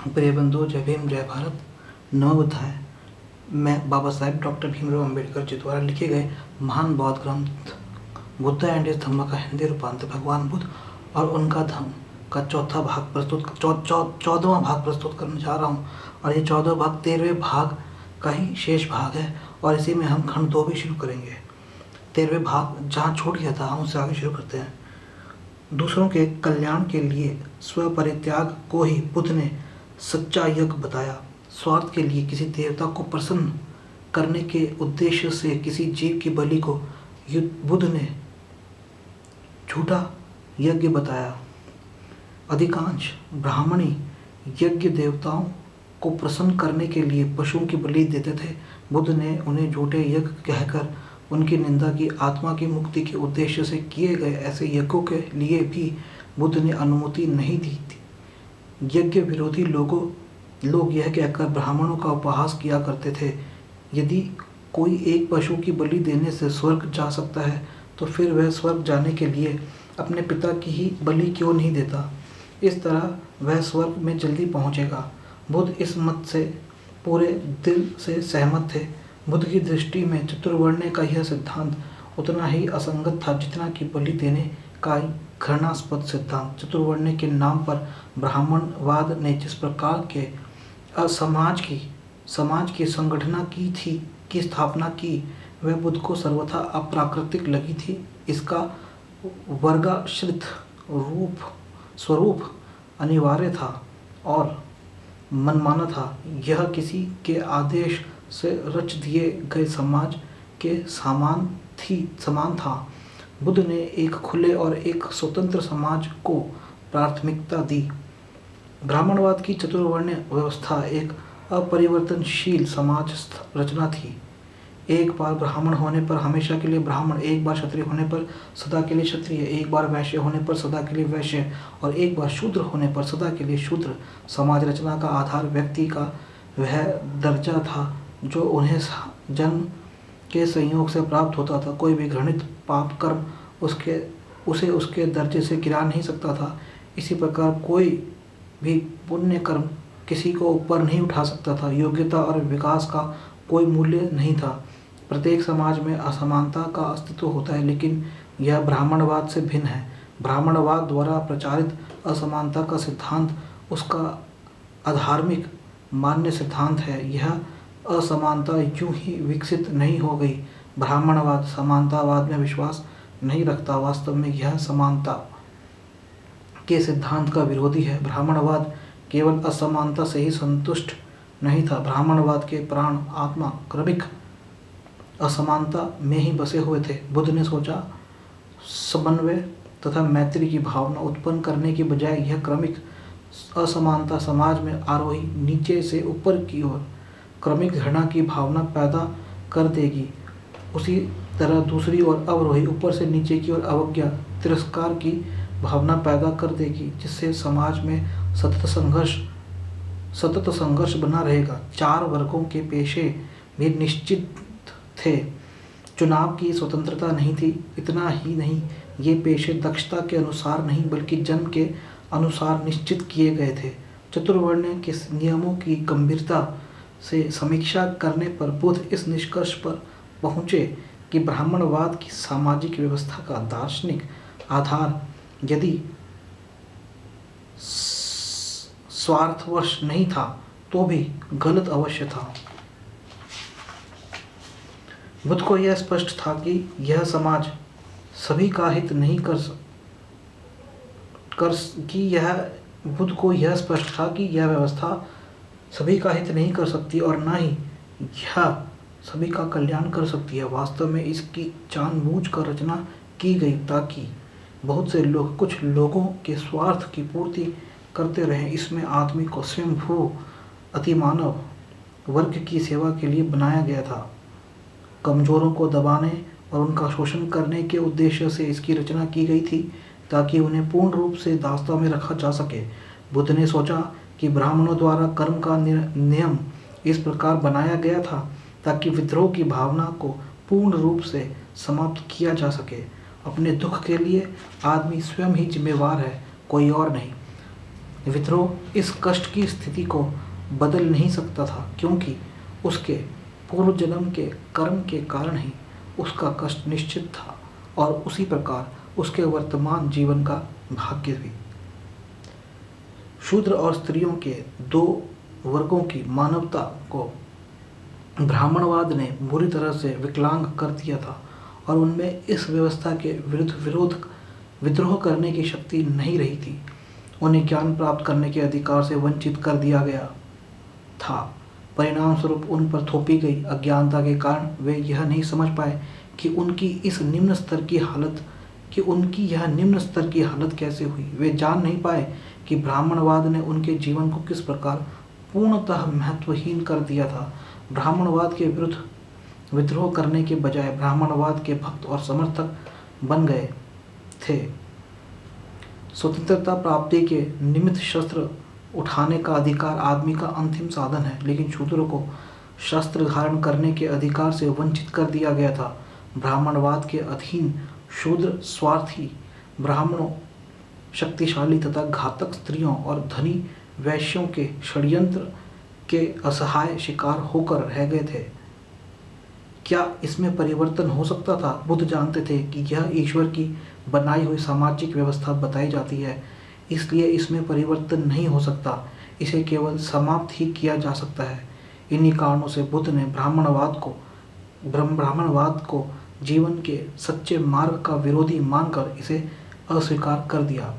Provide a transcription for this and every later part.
प्रिय बंधु, जय भीम, जय भारत। नव अध्याय। मैं बाबा साहेब डॉक्टर भीमराव अंबेडकर जी द्वारा लिखे गए महान बौद्ध ग्रंथ बुद्ध एंड हिज धम्म का हिंदी रूपांतर भगवान बुद्ध और उनका धम्म का चौथा भाग प्रस्तुत 14वां भाग प्रस्तुत करने जा रहा हूँ। और ये 14वां भाग 13वें भाग का ही शेष भाग है और इसी में हम खंड 2 भी शुरू करेंगे। 13वें भाग जहाँ छूट गया था हम उससे आगे शुरू करते हैं। दूसरों के कल्याण के लिए स्वपरित्याग को ही बुद्ध ने सच्चा यज्ञ बताया। स्वार्थ के लिए किसी देवता को प्रसन्न करने के उद्देश्य से किसी जीव की बलि को बुद्ध ने झूठा यज्ञ बताया। अधिकांश ब्राह्मणी यज्ञ देवताओं को प्रसन्न करने के लिए पशुओं की बलि देते थे। बुद्ध ने उन्हें झूठे यज्ञ कहकर उनकी निंदा की। आत्मा की मुक्ति के उद्देश्य से किए गए ऐसे यज्ञों के लिए भी बुद्ध ने अनुमति नहीं दी थी। यज्ञ विरोधी लोग यह कहकर ब्राह्मणों का उपहास किया करते थे, यदि कोई एक पशु की बलि देने से स्वर्ग जा सकता है तो फिर वह स्वर्ग जाने के लिए अपने पिता की ही बलि क्यों नहीं देता। इस तरह वह स्वर्ग में जल्दी पहुंचेगा। बुद्ध इस मत से पूरे दिल से सहमत थे। बुद्ध की दृष्टि में चतुर्वर्ण्य का यह सिद्धांत उतना ही असंगत था जितना कि बलि देने का घृणास्पद सिद्धांत। चतुर्वर्ण्य के नाम पर ब्राह्मणवाद ने जिस प्रकार के समाज की संगठना की स्थापना की, वह बुद्ध को सर्वथा अप्राकृतिक लगी थी। इसका वर्गाश्रित स्वरूप अनिवार्य था और मनमाना था। यह किसी के आदेश से रच दिए गए समाज के समान था। बुद्ध ने एक खुले और एक स्वतंत्र समाज को प्राथमिकता दी। ब्राह्मणवाद की चतुर्वर्ण्य व्यवस्था एक अपरिवर्तनशील समाज रचना थी। एक बार ब्राह्मण होने पर हमेशा के लिए ब्राह्मण, एक बार क्षत्रिय होने पर सदा के लिए क्षत्रिय, एक बार वैश्य होने पर सदा के लिए वैश्य और एक बार शूद्र होने पर सदा के लिए शूद्र। समाज रचना का आधार व्यक्ति का वह दर्जा था जो उन्हें जन्म के संयोग से प्राप्त होता था। कोई भी घृणित पाप कर्म उसे उसके दर्जे से गिरा नहीं सकता था। इसी प्रकार कोई भी पुण्य कर्म किसी को ऊपर नहीं उठा सकता था। योग्यता और विकास का कोई मूल्य नहीं था। प्रत्येक समाज में असमानता का अस्तित्व होता है, लेकिन यह ब्राह्मणवाद से भिन्न है। ब्राह्मणवाद द्वारा प्रचारित असमानता का सिद्धांत उसका अधार्मिक मान्य सिद्धांत है। यह असमानता यूं ही विकसित नहीं हो गई। ब्राह्मणवाद समानतावाद में विश्वास नहीं रखता। वास्तव में यह समानता के सिद्धांत का विरोधी है। ब्राह्मणवाद केवल असमानता से ही संतुष्ट नहीं था। ब्राह्मणवाद के प्राण आत्मा क्रमिक असमानता में ही बसे हुए थे। बुद्ध ने सोचा, समन्वय तथा मैत्री की भावना उत्पन्न करने की बजाय यह क्रमिक असमानता समाज में आरोही नीचे से ऊपर की ओर क्रमिक घृणा की भावना पैदा कर देगी। उसी तरह दूसरी ओर अवरोही ऊपर से नीचे की ओर अवज्ञा, तिरस्कार की भावना पैदा कर देगी, जिससे समाज में सतत संघर्ष बना रहेगा। 4 वर्गों के पेशे भी निश्चित थे। चुनाव की स्वतंत्रता नहीं थी। इतना ही नहीं, ये पेशे दक्षता के अनुसार नहीं बल्कि जन्म के अनुसार निश्चित किए गए थे। चतुर्वर्ण्य के नियमों की गंभीरता से समीक्षा करने पर बुद्ध इस निष्कर्ष पर पहुँचे कि ब्राह्मणवाद की सामाजिक व्यवस्था का दार्शनिक आधार यदि स्वार्थवश नहीं था तो भी गलत अवश्य था। बुद्ध को यह स्पष्ट था कि यह समाज सभी का हित नहीं बुद्ध को यह स्पष्ट था कि यह व्यवस्था सभी का हित नहीं कर सकती और न ही यह सभी का कल्याण कर सकती है। वास्तव में इसकी जानबूझकर रचना की गई ताकि बहुत से लोग कुछ लोगों के स्वार्थ की पूर्ति करते रहें। इसमें आदमी को स्वयंभू अतिमानव वर्ग की सेवा के लिए बनाया गया था। कमजोरों को दबाने और उनका शोषण करने के उद्देश्य से इसकी रचना की गई थी ताकि उन्हें पूर्ण रूप से दास्ता में रखा जा सके। बुद्ध ने सोचा कि ब्राह्मणों द्वारा कर्म का नियम इस प्रकार बनाया गया था ताकि विद्रोह की भावना को पूर्ण रूप से समाप्त किया जा सके। अपने दुख के लिए आदमी स्वयं ही जिम्मेवार है, कोई और नहीं। विद्रोह इस कष्ट की स्थिति को बदल नहीं सकता था, क्योंकि उसके पूर्व जन्म के कर्म के कारण ही उसका कष्ट निश्चित था और उसी प्रकार उसके वर्तमान जीवन का भाग्य भी। शूद्र और स्त्रियों के दो वर्गों की मानवता को ब्राह्मणवाद ने बुरी तरह से विकलांग कर दिया था और उनमें इस व्यवस्था के विरुद्ध विद्रोह करने की शक्ति नहीं रही थी। उन्हें ज्ञान प्राप्त करने के अधिकार से वंचित कर दिया गया था। परिणाम स्वरूप उन पर थोपी गई अज्ञानता के कारण वे यह नहीं समझ पाए कि उनकी यह निम्न स्तर की हालत कैसे हुई। वे जान नहीं पाए कि ब्राह्मणवाद ने उनके जीवन को किस प्रकार पूर्णतः महत्वहीन कर दिया था। ब्राह्मणवाद के विरुद्ध विद्रोह करने के बजाय ब्राह्मणवाद के भक्त और समर्थक बन गए थे। स्वतंत्रता प्राप्ति के निमित्त शस्त्र उठाने का अधिकार आदमी का अंतिम साधन है, लेकिन शूद्रों को शस्त्र धारण करने के अधिकार से वंचित कर दिया गया था। ब्राह्मणवाद के अधीन शूद्र स्वार्थी ब्राह्मणों, शक्तिशाली तथा घातक स्त्रियों और धनी वैश्यों के षड्यंत्र के असहाय शिकार होकर रह गए थे। क्या इसमें परिवर्तन हो सकता था? बुद्ध जानते थे कि यह ईश्वर की बनाई हुई सामाजिक व्यवस्था बताई जाती है, इसलिए इसमें परिवर्तन नहीं हो सकता। इसे केवल समाप्त ही किया जा सकता है। इन्हीं कारणों से बुद्ध ने ब्राह्मणवाद को जीवन के सच्चे मार्ग का विरोधी मानकर इसे अस्वीकार कर दिया।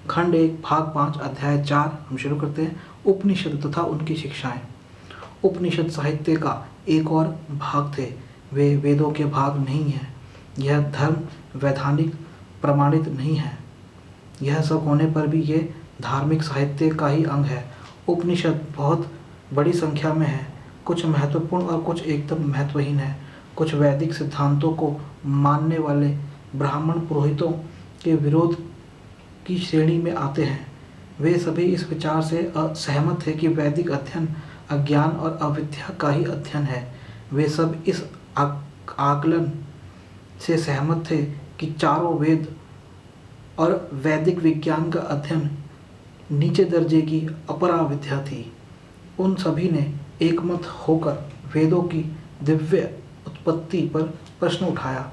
खंड 1 भाग 5 अध्याय 4 हम शुरू करते हैं। उपनिषद तथा उनकी शिक्षाएं। उपनिषद साहित्य का एक और भाग थे। वे वेदों के भाग नहीं हैं। यह धर्म वैधानिक प्रमाणित नहीं है। यह सब होने पर भी ये धार्मिक साहित्य का ही अंग है। उपनिषद बहुत बड़ी संख्या में है, कुछ महत्वपूर्ण और कुछ एकदम महत्वहीन है। कुछ वैदिक सिद्धांतों को मानने वाले ब्राह्मण पुरोहितों के विरोध की श्रेणी में आते हैं। वे सभी इस विचार से असहमत थे कि वैदिक अध्ययन अज्ञान और अविद्या का ही अध्ययन है। वे सब इस आकलन से सहमत थे कि चारों वेद और वैदिक विज्ञान का अध्ययन नीचे दर्जे की अपरा विद्या थी। उन सभी ने एकमत होकर वेदों की दिव्य उत्पत्ति पर प्रश्न उठाया।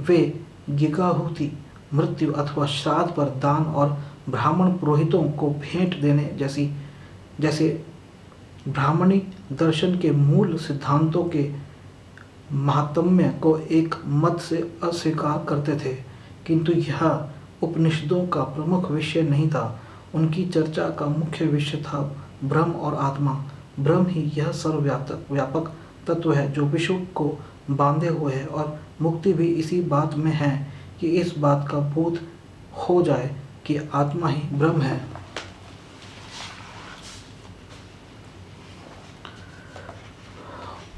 वे यज्ञाहुति, मृत्यु अथवा श्राद्ध पर दान और ब्राह्मण पुरोहितों को भेंट देने जैसे ब्राह्मणी दर्शन के मूल सिद्धांतों के महात्म्य को एक मत से अस्वीकार करते थे, किंतु यह उपनिषदों का प्रमुख विषय नहीं था। उनकी चर्चा का मुख्य विषय था ब्रह्म और आत्मा। ब्रह्म ही यह सर्वव्यापक तत्व है जो विश्व को बांधे हुए है, और मुक्ति भी इसी बात में है कि इस बात का बोध हो जाए कि आत्मा ही ब्रह्म है।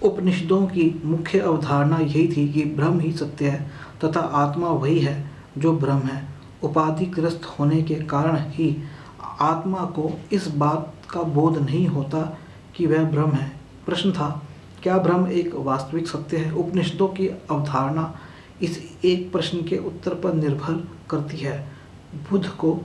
उपनिषदों की मुख्य अवधारणा यही थी कि ब्रह्म ही सत्य है तथा आत्मा वही है जो ब्रह्म है। उपाधिग्रस्त होने के कारण ही आत्मा को इस बात का बोध नहीं होता कि वह ब्रह्म है। प्रश्न था, क्या ब्रह्म एक वास्तविक सत्य है? उपनिषदों की अवधारणा इस एक प्रश्न के उत्तर पर निर्भर करती है। बुद्ध को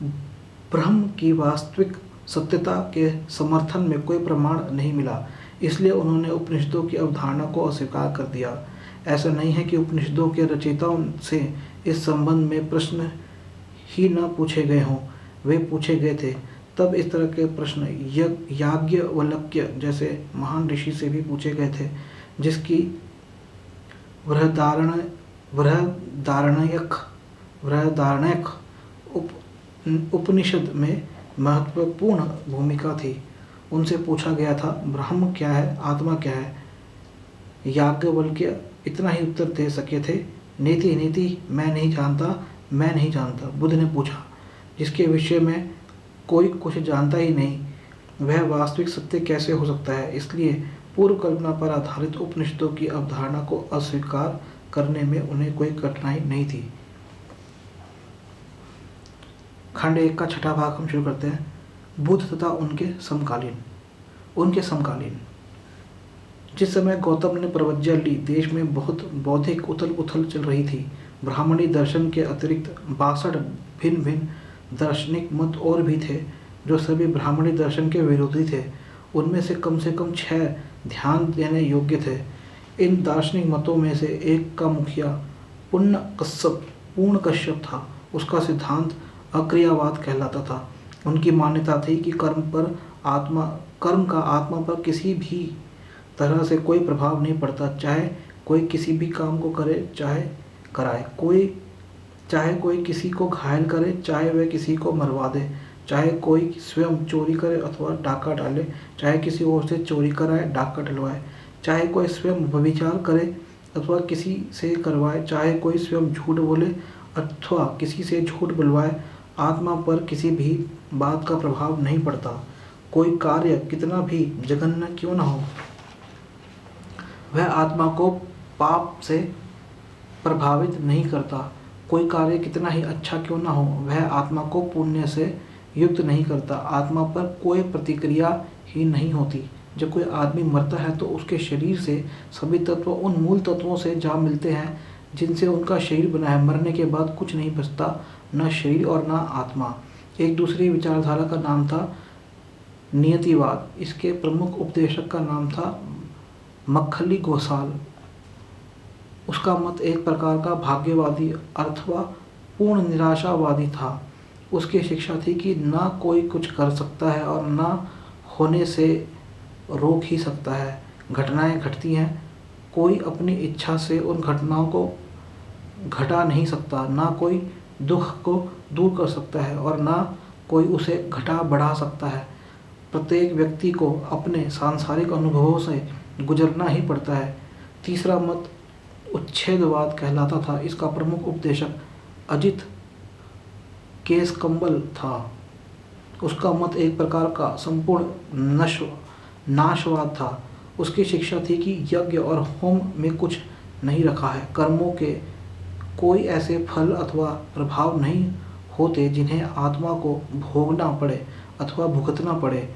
ब्रह्म की वास्तविक सत्यता के समर्थन में कोई प्रमाण नहीं मिला, इसलिए उन्होंने उपनिषदों की अवधारणा को अस्वीकार कर दिया। ऐसा नहीं है कि उपनिषदों के रचयिताओं से इस संबंध में प्रश्न ही न पूछे गए हों, वे पूछे गए थे। तब इस तरह के प्रश्न याज्ञवल्क्य जैसे महान ऋषि से भी पूछे गए थे, जिसकी बृहदारण्यक उपनिषद में महत्वपूर्ण भूमिका थी। उनसे पूछा गया था, ब्रह्म क्या है, आत्मा क्या है? याज्ञवल्क्य इतना ही उत्तर दे सके थे, नेति नेति, मैं नहीं जानता। बुद्ध ने पूछा, जिसके विषय में कोई कुछ जानता ही नहीं, वह वास्तविक सत्य कैसे हो सकता है? इसलिए पूर्व कल्पना पर आधारित उपनिषदों की अवधारणा को अस्वीकार करने में उन्हें कोई कठिनाई नहीं थी। खंड 1 का छठा भाग हम शुरू करते हैं। बुद्ध तथा उनके समकालीन। जिस समय गौतम ने प्रवज्ञा ली, देश में बहुत बौद्धिक उथल पुथल चल रही थी। ब्राह्मणी दर्शन के अतिरिक्त 62 भिन्न भिन्न दार्शनिक मत और भी थे। जो सभी ब्राह्मणी दर्शन के विरोधी थे। उनमें से कम 6 ध्यान देने योग्य थे। इन दार्शनिक मतों में से एक का मुखिया पूर्ण कश्यप था। उसका सिद्धांत अक्रियावाद कहलाता था। उनकी मान्यता थी कि कर्म का आत्मा पर किसी भी तरह से कोई प्रभाव नहीं पड़ता, चाहे कोई किसी भी काम को करे चाहे कराए, चाहे कोई किसी को घायल करे चाहे वह किसी को मरवा दे, चाहे कोई स्वयं चोरी करे अथवा डाका डाले, चाहे किसी और से चोरी कराए डाका डलवाए, चाहे कोई स्वयं व्यभिचार करे अथवा किसी से करवाए, चाहे कोई स्वयं झूठ बोले अथवा किसी से झूठ बुलवाए, आत्मा पर किसी भी बात का प्रभाव नहीं पड़ता। कोई कार्य कितना भी जघन्य क्यों न हो, वह आत्मा को पाप से प्रभावित नहीं करता। कोई कार्य कितना ही अच्छा क्यों न हो, वह आत्मा को पुण्य से युक्त नहीं करता। आत्मा पर कोई प्रतिक्रिया ही नहीं होती। जब कोई आदमी मरता है तो उसके शरीर से सभी तत्व उन मूल तत्वों से जा मिलते हैं जिनसे उनका शरीर बना है। मरने के बाद कुछ नहीं बचता, न शरीर और न आत्मा। एक दूसरी विचारधारा का नाम था नियतिवाद। इसके प्रमुख उपदेशक का नाम था मक्खली गोसाल। उसका मत एक प्रकार का भाग्यवादी अथवा पूर्ण निराशावादी था। उसकी शिक्षा थी कि ना कोई कुछ कर सकता है और ना होने से रोक ही सकता है। घटनाएं घटती हैं, कोई अपनी इच्छा से उन घटनाओं को घटा नहीं सकता। ना कोई दुख को दूर कर सकता है और ना कोई उसे घटा बढ़ा सकता है। प्रत्येक व्यक्ति को अपने सांसारिक अनुभवों से गुजरना ही पड़ता है। तीसरा मत उच्छेदवाद कहलाता था। इसका प्रमुख उपदेशक अजित केसकंबल था। उसका मत एक प्रकार का संपूर्ण नाशवाद था। उसकी शिक्षा थी कि यज्ञ और होम में कुछ नहीं रखा है। कर्मों के कोई ऐसे फल अथवा प्रभाव नहीं होते जिन्हें आत्मा को भोगना पड़े अथवा भुगतना पड़े।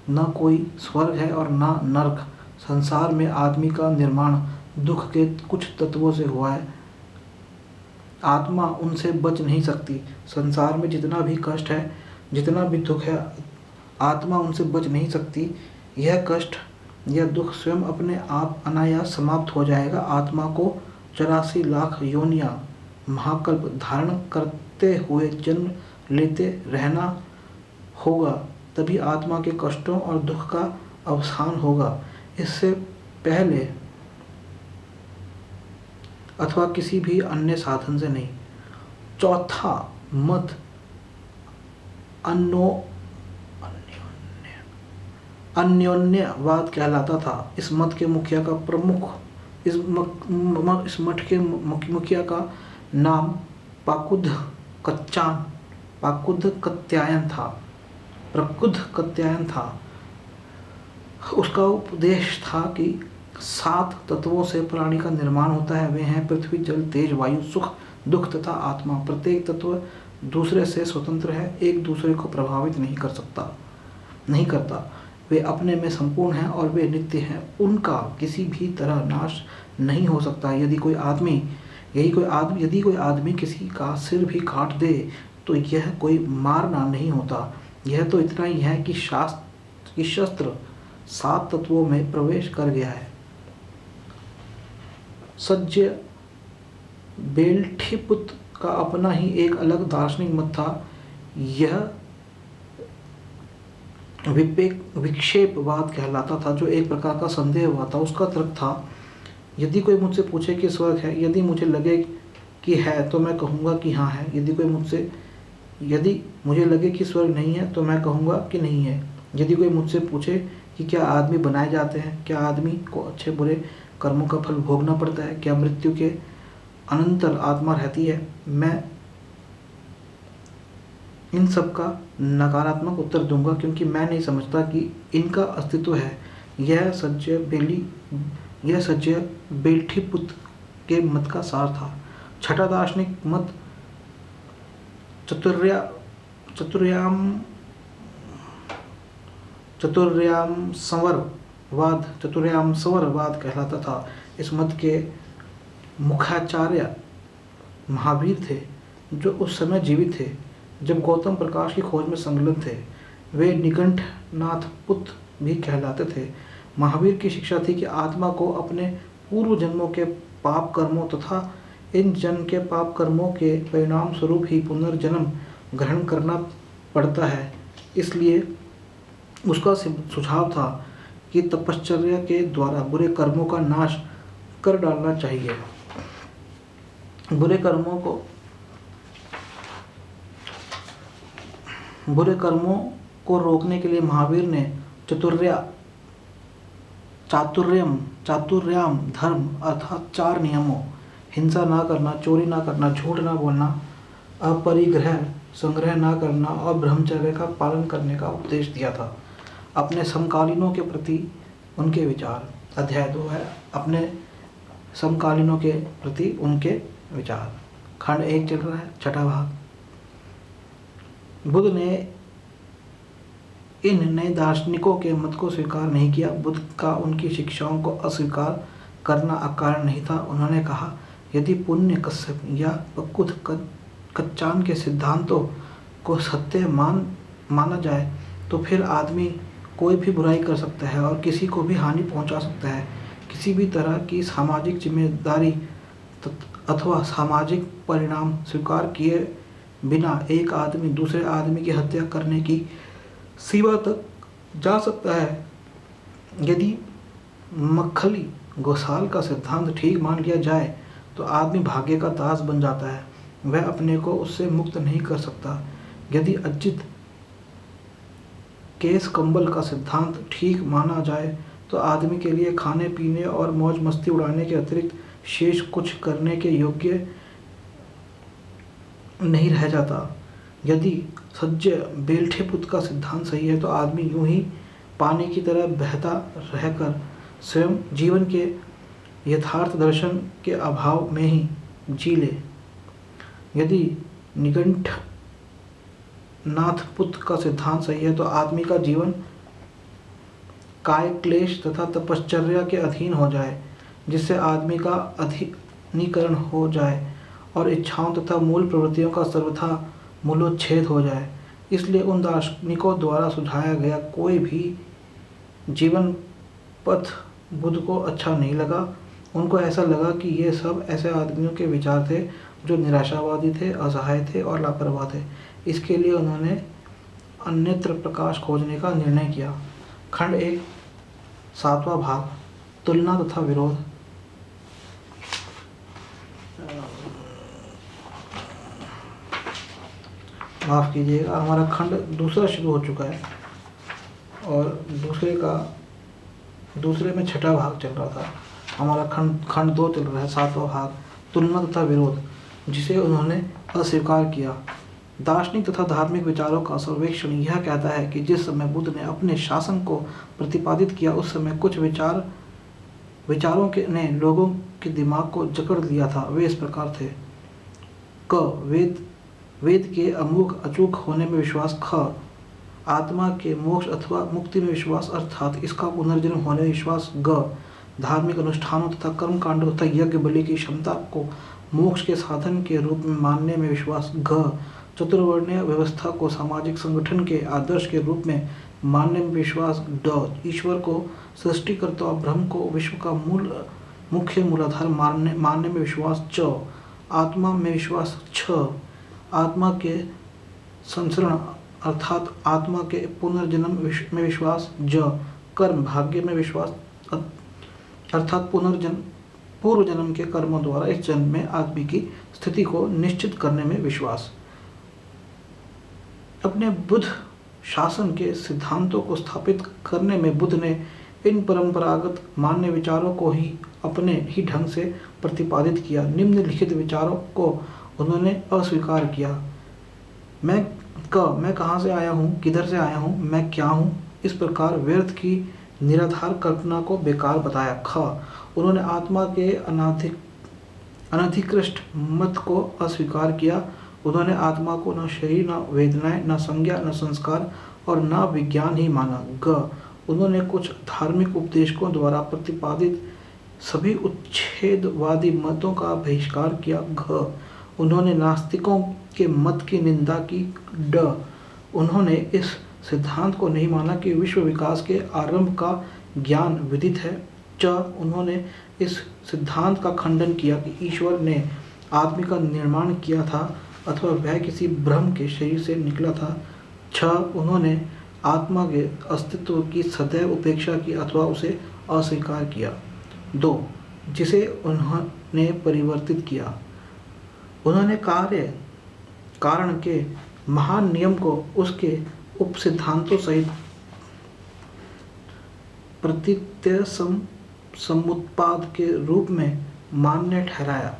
न कोई स्वर्ग है और न नरक। संसार में आदमी का निर्माण दुख के कुछ तत्वों से हुआ है। आत्मा उनसे बच नहीं सकती। संसार में जितना भी कष्ट है, जितना भी दुख है, आत्मा उनसे बच नहीं सकती। यह कष्ट या दुख स्वयं अपने आप अनायास समाप्त हो जाएगा। आत्मा को 84 लाख योनियां महाकल्प धारण करते हुए जन्म लेते रहना होगा, तभी आत्मा के कष्टों और दुख का अवसान होगा। इससे पहले अथवा किसी भी अन्य साधन से नहीं। चौथा मत अन्योन्यवाद कहलाता था। इस मत के मुखिया का नाम प्रकुद्ध कत्यायन था। उसका उपदेश था कि 7 तत्वों से प्राणी का निर्माण होता है। वे हैं पृथ्वी, जल, तेज, वायु, सुख, दुख तथा आत्मा। प्रत्येक तत्व दूसरे से स्वतंत्र है, एक दूसरे को प्रभावित नहीं करता। वे अपने में संपूर्ण हैं और वे नित्य हैं। उनका किसी भी तरह नाश नहीं हो सकता। यदि कोई आदमी किसी का सिर भी काट दे तो यह कोई मारना नहीं होता। यह तो इतना ही है कि शस्त्र 7 तत्वों में प्रवेश कर गया है। सज्जय बेल्ठीपुत्र का अपना ही एक अलग दार्शनिक मत था। यह विक्षेपवाद कहलाता था, जो एक प्रकार का संदेहवाद था। उसका तर्क था, यदि कोई मुझसे पूछे कि स्वर्ग है, यदि मुझे लगे कि है तो मैं कहूँगा कि हाँ है। यदि मुझे लगे कि स्वर्ग नहीं है तो मैं कहूँगा कि नहीं है। यदि कोई मुझसे पूछे कि क्या आदमी बनाए जाते हैं, क्या आदमी को अच्छे बुरे कर्मों का फल भोगना पड़ता है, क्या मृत्यु के अनंतर आत्मा रहती है, मैं इन सब का नकारात्मक उत्तर दूंगा, क्योंकि मैं नहीं समझता कि इनका अस्तित्व है। यह सज्जय बेल्ठीपुत्र के मत का सार था। छठा दार्शनिक मत चतुर्यामस्वरवाद कहलाता था। इस मत के मुख्याचार्य महावीर थे, जो उस समय जीवित थे जब गौतम प्रकाश की खोज में संलग्न थे। वे निकंठनाथ पुत्र भी कहलाते थे। महावीर की शिक्षा थी कि आत्मा को अपने पूर्व जन्मों के पाप कर्मों तथा इन जन्म के पाप कर्मों के परिणाम स्वरूप ही पुनर्जन्म ग्रहण करना पड़ता है। इसलिए उसका सुझाव था कि तपश्चर्या के द्वारा बुरे कर्मों का नाश कर डालना चाहिए। बुरे कर्मों को रोकने के लिए महावीर ने चातुर्याम धर्म अर्थात 4 नियमों, हिंसा ना करना, चोरी ना करना, झूठ ना बोलना, अपरिग्रह संग्रह ना करना और ब्रह्मचर्य का पालन करने का उपदेश दिया था। अपने समकालीनों के प्रति उनके विचार, अध्याय 2 है अपने समकालीनों के प्रति उनके विचार। खंड 1 चल रहा है, छठा भाग। बुद्ध ने इन नए दार्शनिकों के मत को स्वीकार नहीं किया। बुद्ध का उनकी शिक्षाओं को अस्वीकार करना अकारण नहीं था। उन्होंने कहा, यदि पुण्य कश्यप या पकुद कच्चान के सिद्धांतों को सत्य माना जाए तो फिर आदमी कोई भी बुराई कर सकता है और किसी को भी हानि पहुंचा सकता है। किसी भी तरह की सामाजिक जिम्मेदारी अथवा सामाजिक परिणाम स्वीकार किए बिना एक आदमी दूसरे आदमी की हत्या करने की सीमा तक जा सकता है। यदि मक्खली गोसाल का सिद्धांत ठीक मान लिया जाए तो आदमी भाग्य का दास बन जाता है, वह अपने को उससे मुक्त नहीं कर सकता। यदि अजित केस कंबल का सिद्धांत ठीक माना जाए तो आदमी के लिए खाने पीने और मौज मस्ती उड़ाने के अतिरिक्त शेष कुछ करने के योग्य नहीं रह जाता। यदि सज्ज बेल्ठे पुत्र का सिद्धांत सही है तो आदमी यूं ही पानी की तरह बहता रहकर स्वयं जीवन के यथार्थ दर्शन के अभाव में ही जी ले। यदि निकंठनाथ पुत्र का सिद्धांत सही है तो आदमी का जीवन काय क्लेश तथा तपश्चर्या के अधीन हो जाए, जिससे आदमी का अधीनीकरण हो जाए और इच्छाओं तथा मूल प्रवृत्तियों का सर्वथा मूलोच्छेद हो जाए। इसलिए उन दार्शनिकों द्वारा सुझाया गया कोई भी जीवन पथ बुद्ध को अच्छा नहीं लगा। उनको ऐसा लगा कि ये सब ऐसे आदमियों के विचार थे जो निराशावादी थे, असहाय थे और लापरवाह थे। इसके लिए उन्होंने अन्यत्र प्रकाश खोजने का निर्णय किया। खंड 1 7वां भाग, तुलना तथा विरोध। माफ़ कीजिएगा, हमारा खंड दूसरा शुरू हो चुका है और दूसरे में छठा भाग चल रहा था। हमारा खंड 2 चल रहा है, 7वां भाग, तुलना तथा विरोध, जिसे उन्होंने अस्वीकार किया। दार्शनिक तथा धार्मिक विचारों का सर्वेक्षण यह कहता है कि जिस समय बुद्ध ने अपने शासन को प्रतिपादित किया उस समय कुछ विचारों ने लोगों के दिमाग को जकड़ लिया था। वे इस प्रकार थे: क वेद के अमोघ अचूक होने में विश्वास। ख आत्मा के मोक्ष अथवा मुक्ति में विश्वास अर्थात इसका पुनर्जन्म होने में विश्वास। ग धार्मिक अनुष्ठानों तथा कर्म कांडों तथा यज्ञ बलि की क्षमता को मोक्ष के साधन के रूप में मानने में विश्वास। घ चतुर्वर्णीय व्यवस्था को सामाजिक संगठन के आदर्श के रूप में मानने में विश्वास। ड ईश्वर को सृष्टिकर्ता और ब्रह्म को विश्व का मुख्य मूलाधार मानने में विश्वास। च आत्मा में विश्वास। छ आत्मा के संसरण अर्थात आत्मा के पुनर्जन्म में विश्वास। ज कर्म भाग्य में विश्वास अर्थात पूर्व जन्म के कर्मों द्वारा इस जन्म में आदमी की स्थिति को निश्चित करने में विश्वास। अपने बुद्ध शासन के सिद्धांतों को स्थापित करने में बुद्ध ने इन परंपरागत मान्य विचारों को ही अपने ही ढंग से प्रतिपादित किया। निम्नलिखित विचारों को उन्होंने अस्वीकार किया। मैं कहाँ से आया हूँ, किधर से आया हूँ, मैं क्या हूँ, इस प्रकार व्यर्थ की निराधार कल्पना को बेकार बताया। ख उन्होंने आत्मा के अनधिकृष्ट मत को अस्वीकार किया। उन्होंने आत्मा को न शरीर, न वेदनाएं, न संज्ञा, न संस्कार और न विज्ञान ही माना। ग उन्होंने कुछ धार्मिक उपदेशकों द्वारा प्रतिपादित सभी उच्छेदवादी मतों का बहिष्कार किया। घ उन्होंने नास्तिकों के मत की निंदा की। ड उन्होंने इस सिद्धांत को नहीं माना कि विश्व विकास के आरंभ का ज्ञान विदित है। च उन्होंने इस सिद्धांत का खंडन किया कि ईश्वर ने आदमी का निर्माण किया था अथवा वह किसी ब्रह्म के शरीर से निकला था। छ उन्होंने आत्मा के अस्तित्व की सदैव उपेक्षा की अथवा उसे अस्वीकार किया। 2 जिसे उन्होंने परिवर्तित किया। उन्होंने कारण के महान नियम को उसके उपसिद्धांतों सहित प्रतीत्य समुत्पाद के रूप में मान्य ठहराया।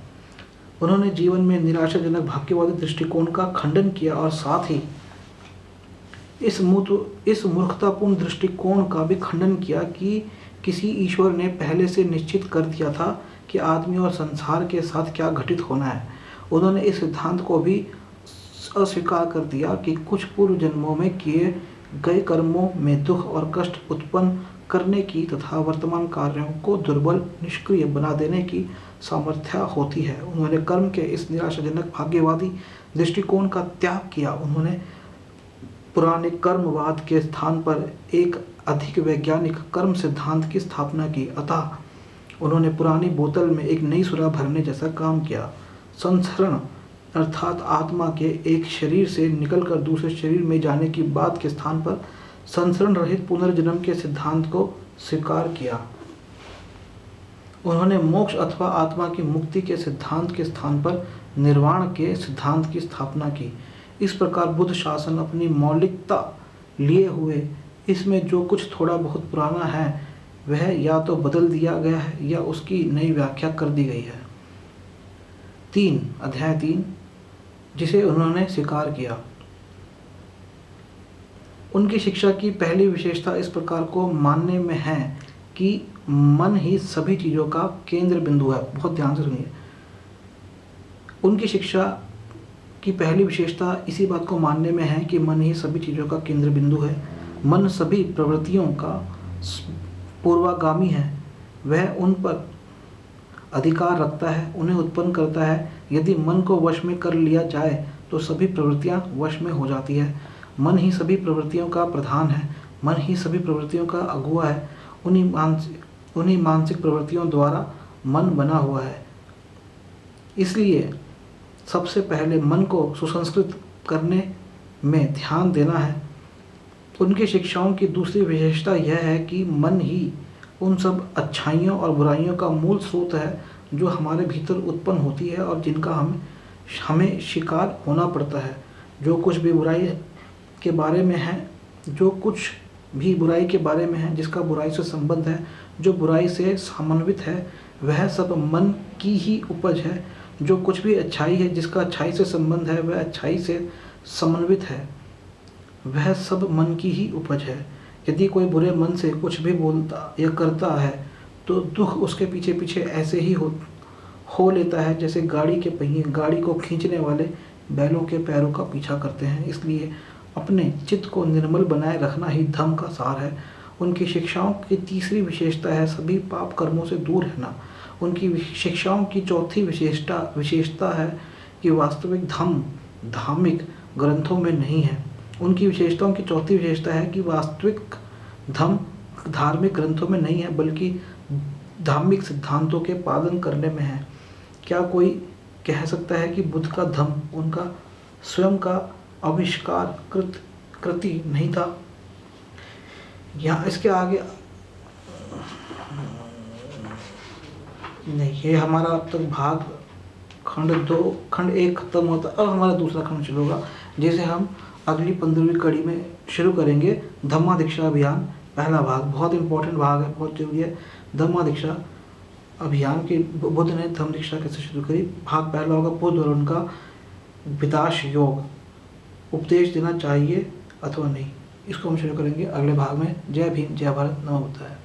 उन्होंने जीवन में निराशाजनक भाग्यवादी दृष्टिकोण का खंडन किया और साथ ही इस मूर्खतापूर्ण दृष्टिकोण का भी खंडन किया कि किसी ईश्वर ने पहले से निश्चित कर दिया था कि आदमी और संसार के साथ क्या घटित होना है। उन्होंने इस सिद्धांत को भी अस्वीकार कर दिया कि कुछ पूर्व जन्मों में किए गए कर्मों में दुख और कष्ट उत्पन्न करने की तथा वर्तमान कार्यों को दुर्बल निष्क्रिय बना देने की सामर्थ्य होती है। उन्होंने कर्म के इस निराशाजनक भाग्यवादी दृष्टिकोण का त्याग किया। उन्होंने पुराने कर्मवाद के स्थान पर एक अधिक वैज्ञानिक कर्म सिद्धांत की स्थापना की। अतः उन्होंने पुरानी बोतल में एक नई सुरा भरने जैसा काम किया। संसरण अर्थात आत्मा के एक शरीर से निकलकर दूसरे शरीर में जाने की बात के स्थान पर संसरण रहित पुनर्जन्म के सिद्धांत को स्वीकार किया। उन्होंने मोक्ष अथवा आत्मा की मुक्ति के सिद्धांत के स्थान पर निर्वाण के सिद्धांत की स्थापना की। इस प्रकार बुद्ध शासन अपनी मौलिकता लिए हुए इसमें जो कुछ थोड़ा बहुत पुराना है वह या तो बदल दिया गया है या उसकी नई व्याख्या कर दी गई है। अध्याय 3 जिसे उन्होंने स्वीकार किया। उनकी शिक्षा की पहली विशेषता इस प्रकार को मानने में है कि मन ही सभी चीज़ों का केंद्र बिंदु है। बहुत ध्यान से सुनिए। उनकी शिक्षा की पहली विशेषता इसी बात को मानने में है कि मन ही सभी चीज़ों का केंद्र बिंदु है। मन सभी प्रवृत्तियों का पूर्वागामी है। वह उन पर अधिकार रखता है, उन्हें उत्पन्न करता है। यदि मन को वश में कर लिया जाए तो सभी प्रवृत्तियां वश में हो जाती है। मन ही सभी प्रवृत्तियों का प्रधान है। मन ही सभी प्रवृत्तियों का अगुआ है। उन्हीं मानसिक प्रवृत्तियों द्वारा मन बना हुआ है। इसलिए सबसे पहले मन को सुसंस्कृत करने में ध्यान देना है। उनकी शिक्षाओं की दूसरी विशेषता यह है कि मन ही उन सब अच्छाइयों और बुराइयों का मूल स्रोत है जो हमारे भीतर उत्पन्न होती है और जिनका हमें शिकार होना पड़ता है। जो कुछ भी बुराई के बारे में है, जो कुछ भी बुराई के बारे में है, जिसका बुराई से संबंध है, जो बुराई से समन्वित है, वह सब मन की ही उपज है। जो कुछ भी अच्छाई है, जिसका अच्छाई से संबंध है, वह अच्छाई से समन्वित है, वह सब मन की ही उपज है। यदि कोई बुरे मन से कुछ भी बोलता या करता है तो दुख उसके पीछे पीछे ऐसे ही हो लेता है जैसे गाड़ी के पहिए गाड़ी को खींचने वाले बैलों के पैरों का पीछा करते हैं। इसलिए अपने चित्त को निर्मल बनाए रखना ही धम्म का सार है। उनकी शिक्षाओं की तीसरी विशेषता है सभी पाप कर्मों से दूर रहना। उनकी शिक्षाओं की चौथी विशेषता है कि वास्तविक धम्म धार्मिक ग्रंथों में नहीं है। उनकी विशेषताओं की चौथी विशेषता है कि वास्तविक धम्म धार्मिक ग्रंथों में नहीं है बल्कि धार्मिक सिद्धांतों के पालन करने में है। क्या कोई कह सकता है कि बुद्ध का धम्म उनका स्वयं का आविष्कार कृति नहीं था? यहाँ इसके आगे नहीं, ये हमारा अब तक भाग खंड 1 खत्म होता। अब हमारा दूसरा खंड शुरू होगा जिसे हम अगली 15वीं कड़ी में शुरू करेंगे। धम्मा दीक्षा अभियान पहला भाग बहुत इंपॉर्टेंट भाग है, बहुत जरूरी है। धम्मा दीक्षा अभियान की बुद्ध ने धम्म दीक्षा कैसे शुरू करी। भाग पहला होगा बुद्ध और उनका विदाश योग, उपदेश देना चाहिए अथवा नहीं। इसको हम शुरू करेंगे अगले भाग में। जय भीम, जय भारत, नमो बुद्धाय।